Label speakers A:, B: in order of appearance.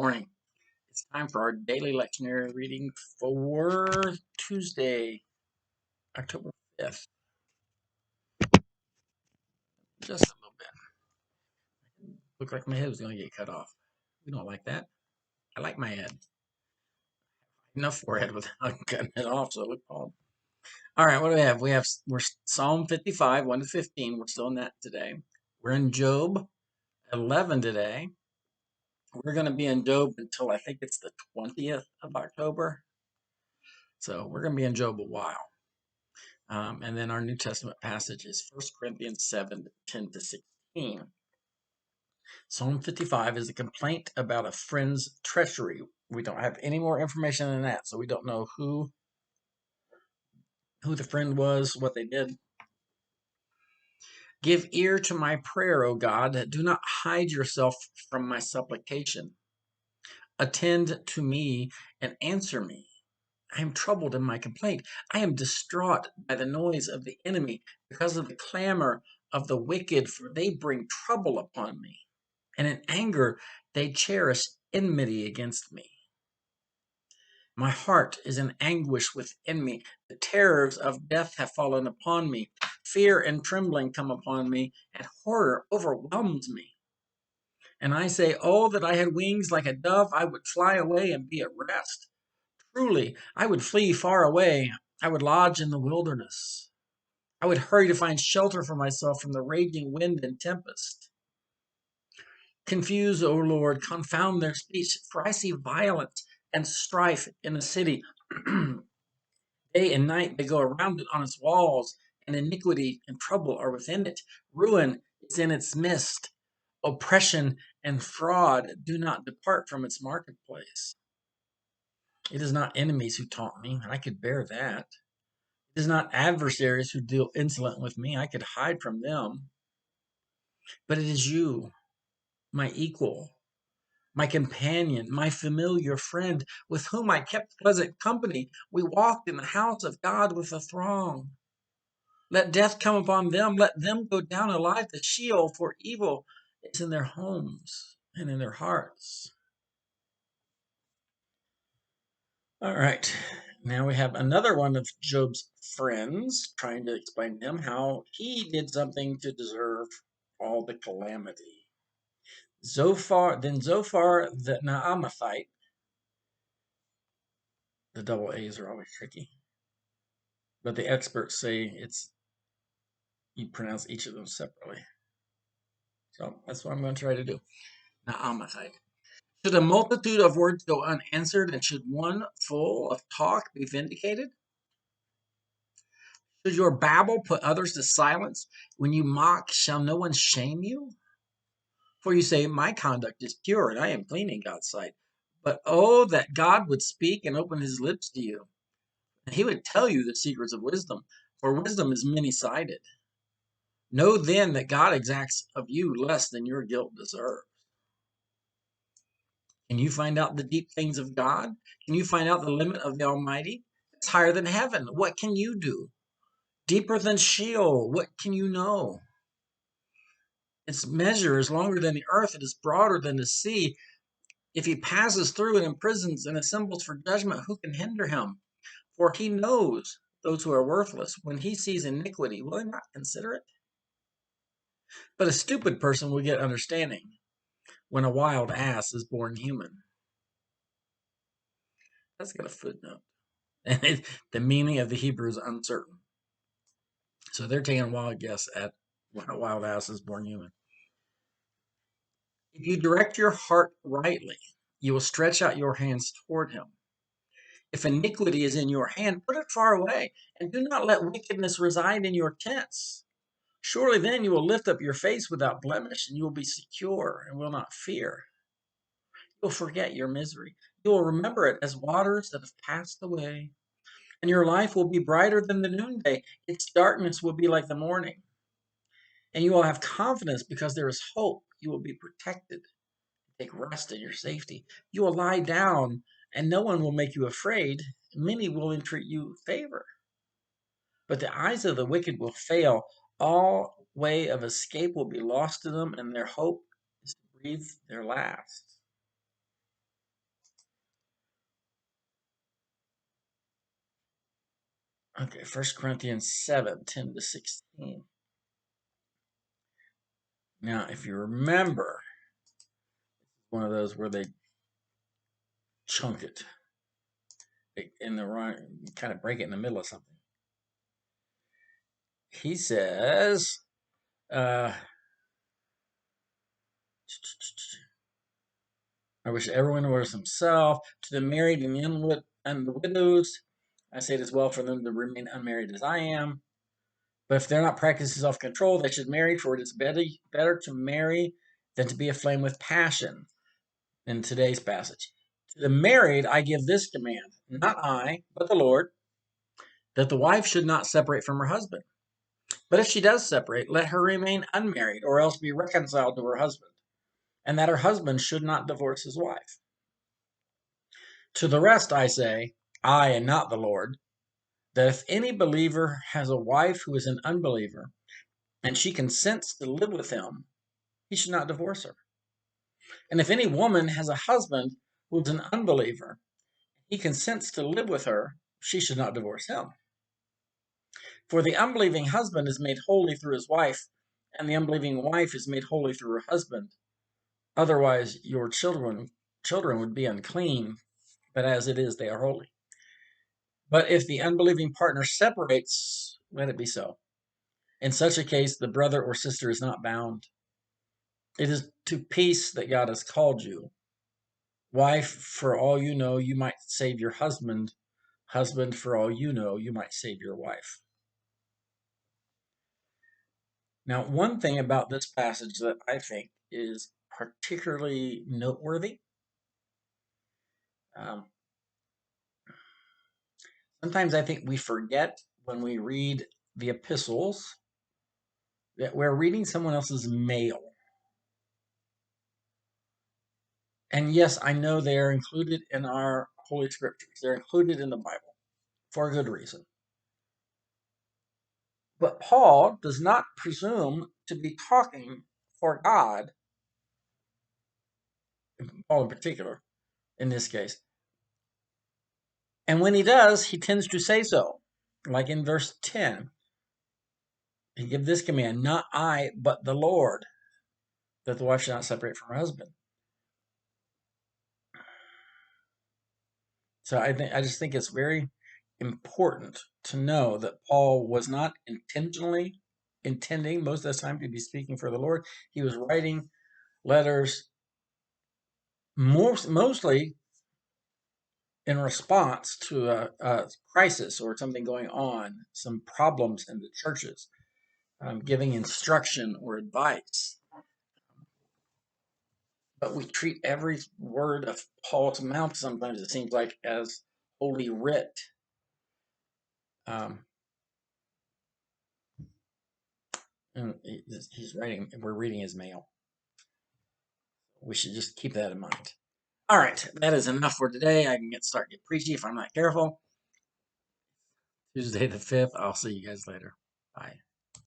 A: Morning. It's time for our daily lectionary reading for Tuesday, October 5th. Just a little bit. Looked like my head was going to get cut off. We don't like that. I like my head. Enough forehead without cutting it off, so it looked bald. All right, what do we have? We're Psalm 55, 1 to 15. We're still in that today. We're in Job 11 today. We're going to be in Job until I think it's the 20th of October. So we're going to be in Job a while. And then our New Testament passage is 1 Corinthians 7, 10 to 16. Psalm 55 is a complaint about a friend's treachery. We don't have any more information than that, so we don't know who the friend was, what they did. Give ear to my prayer, O God. Do not hide yourself from my supplication. Attend to me and answer me. I am troubled in my complaint. I am distraught by the noise of the enemy because of the clamor of the wicked, for they bring trouble upon me. And in anger, they cherish enmity against me. My heart is in anguish within me. The terrors of death have fallen upon me. Fear and trembling come upon me, and horror overwhelms me. And I say, oh, that I had wings like a dove, I would fly away and be at rest. Truly, I would flee far away. I would lodge in the wilderness. I would hurry to find shelter for myself from the raging wind and tempest. Confuse, O Lord, confound their speech, for I see violence and strife in the city. Day and night they go around it on its walls, and iniquity and trouble are within it. Ruin is in its midst. Oppression and fraud do not depart from its marketplace. It is not enemies who taunt me, I could bear that. It is not adversaries who deal insolent with me, I could hide from them. But it is you, my equal, my companion, my familiar friend, with whom I kept pleasant company. We walked in the house of God with a throng. Let death come upon them. Let them go down alive to Sheol, for evil is in their homes and in their hearts. All right. Now we have another one of Job's friends trying to explain to him how he did something to deserve all the calamity. Zophar the Naamathite, the double A's are always tricky, but the experts say you pronounce each of them separately. So that's what I'm going to try to do. Naamathite. Should a multitude of words go unanswered, and should one full of talk be vindicated? Should your babble put others to silence? When you mock, shall no one shame you? For you say, my conduct is pure, and I am clean in God's sight. But oh, that God would speak and open his lips to you, and he would tell you the secrets of wisdom, for wisdom is many-sided. Know then that God exacts of you less than your guilt deserves. Can you find out the deep things of God? Can you find out the limit of the Almighty? It's higher than heaven. What can you do? Deeper than Sheol. What can you know? Its measure is longer than the earth. It is broader than the sea. If he passes through and imprisons and assembles for judgment, who can hinder him? For he knows those who are worthless. When he sees iniquity, will he not consider it? But a stupid person will get understanding when a wild ass is born human. That's got a footnote. And the meaning of the Hebrew is uncertain. So they're taking a wild guess at when a wild ass is born human. If you direct your heart rightly, you will stretch out your hands toward him. If iniquity is in your hand, put it far away, and do not let wickedness reside in your tents. Surely then you will lift up your face without blemish, and you will be secure and will not fear. You will forget your misery. You will remember it as waters that have passed away. And your life will be brighter than the noonday. Its darkness will be like the morning. And you will have confidence because there is hope. You will be protected. Take rest in your safety. You will lie down, and no one will make you afraid. Many will entreat you favor. But the eyes of the wicked will fail. All way of escape will be lost to them, and their hope is to breathe their last. Okay, 1 Corinthians 7:10-16. Now, if you remember, one of those where they chunk it in the wrong, kind of break it in the middle of something. He says, I wish everyone was himself. To the married and the widows, I say it is well for them to remain unmarried as I am. But if they're not practicing self-control, they should marry, for it is better to marry than to be aflame with passion. In today's passage, to the married, I give this command, not I, but the Lord, that the wife should not separate from her husband. But if she does separate, let her remain unmarried, or else be reconciled to her husband, and that her husband should not divorce his wife. To the rest I say, I and not the Lord, that if any believer has a wife who is an unbeliever, and she consents to live with him, he should not divorce her. And if any woman has a husband who is an unbeliever, he consents to live with her, she should not divorce him. For the unbelieving husband is made holy through his wife, and the unbelieving wife is made holy through her husband. Otherwise, your children would be unclean, but as it is, they are holy. But if the unbelieving partner separates, let it be so. In such a case, the brother or sister is not bound. It is to peace that God has called you. Wife, for all you know, you might save your husband. Husband, for all you know, you might save your wife. Now, one thing about this passage that I think is particularly noteworthy, um, sometimes I think we forget when we read the epistles that we're reading someone else's mail. And yes, I know they are included in our Holy Scriptures. They're included in the Bible for a good reason. But Paul does not presume to be talking for God, Paul in particular, in this case. And when he does, he tends to say so. Like in verse 10, he gives this command, not I, but the Lord, that the wife should not separate from her husband. So I just think it's very important to know that Paul was not intentionally intending most of the time to be speaking for the Lord. He was writing letters mostly in response to a crisis or something going on, some problems in the churches, giving instruction or advice. But we treat every word of Paul's mouth sometimes, it seems like, as holy writ. Um, and he's writing, we're reading his mail. We should just keep that in mind. All right, that is enough for today. I can start getting preachy if I'm not careful. Tuesday the 5th. I'll see you guys later. Bye.